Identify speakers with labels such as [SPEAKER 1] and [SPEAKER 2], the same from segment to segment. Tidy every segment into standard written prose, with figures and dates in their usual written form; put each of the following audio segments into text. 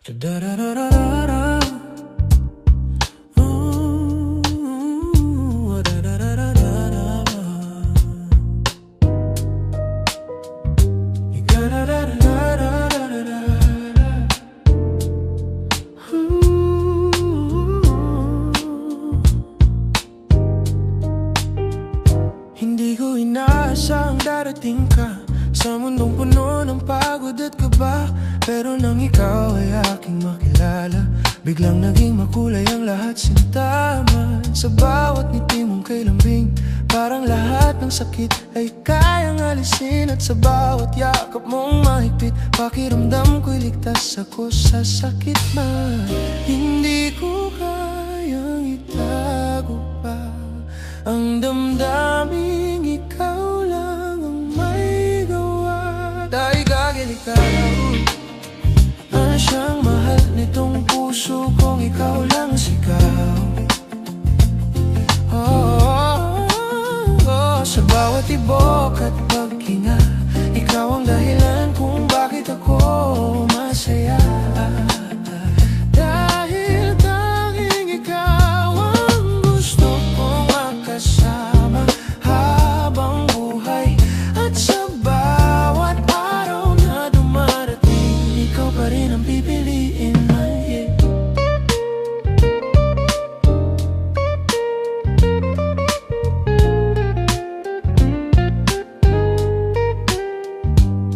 [SPEAKER 1] Da-da-da-da-da-da. Ooh, da-da-da-da-da-da. Da-da-da-da-da-da-da. Ooh. Hindi ko inaasang darating ka sa mundong puno ng pagod at kaba. Pero nang ikaw ay aking makilala, biglang naging makulay ang lahat, sintaman. Sa bawat ngiti mong kay lambing, parang lahat ng sakit ay kayang alisin. At sa bawat yakap mong mahigpit, pakiramdam ko'y ligtas ako sa sakit man. Hindi ko kayang itago pa ang damdaming ikaw lang ang may gawa. Dahil gagil ikaw, siyang mahal nitong puso kong ikaw lang sigaw. Sa bawat ibok at paghinga, ikaw ang dahilan kung bakit ako masaya. Dahil tanging ikaw ang gusto kong makasama habang buhay. At sa bawat araw na dumarating, ikaw pa rin ang pipiliin man.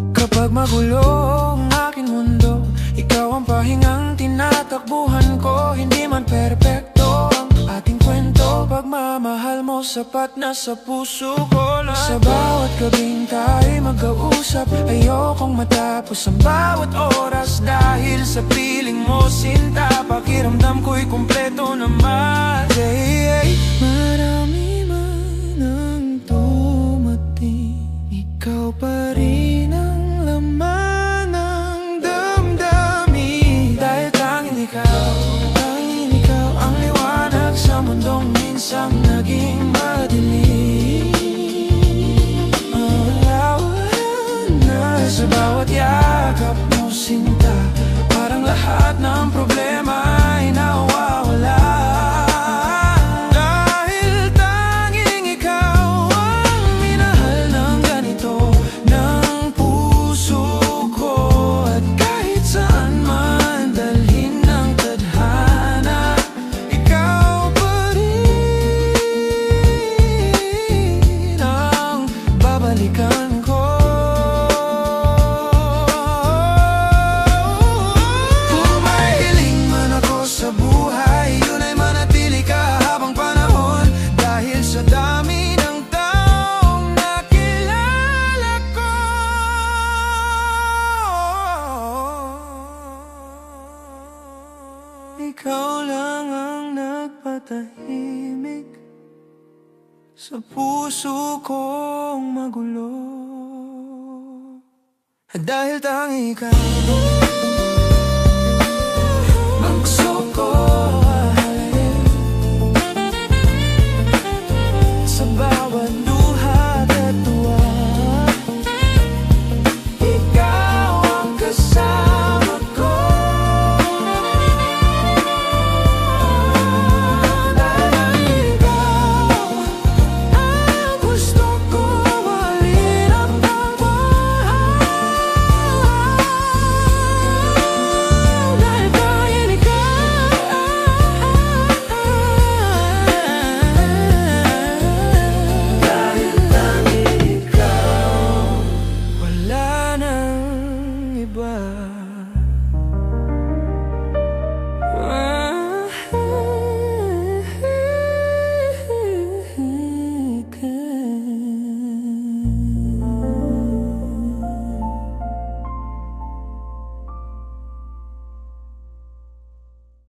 [SPEAKER 1] Kapag magulo ang aking mundo, ikaw ang pahingang tinatakbuhan ko. Hindi man perpekto ang ating kwento, pagmamahal mo sapat na sa puso ko lang. Sa bawat gabing tayo'y mag-uusap, ayokong matapos ang bawat oras. Dahil sa piling mo sinta, pakiramdam ko'y kumpleto naman. Marami man ang dumating, ikaw pa rin ang laman ng damdamin. Dahil tanging ikaw ang liwanag sa mundong minsang naging madilim. Sa bawat yakap mo sinta, parang lahat ng problema ay nawawala. Dahil tanging ikaw ang minahal ng ganito ng puso ko. At kahit saan man dalhin ng tadhana, ikaw pa rin ang babalikan ko. Ikaw lang ang nagpatahimik sa puso kong magulo. Dahil tanging ikaw ang gusto ko. Sa bawat duhat at tuwa, ikaw ang kasama ko.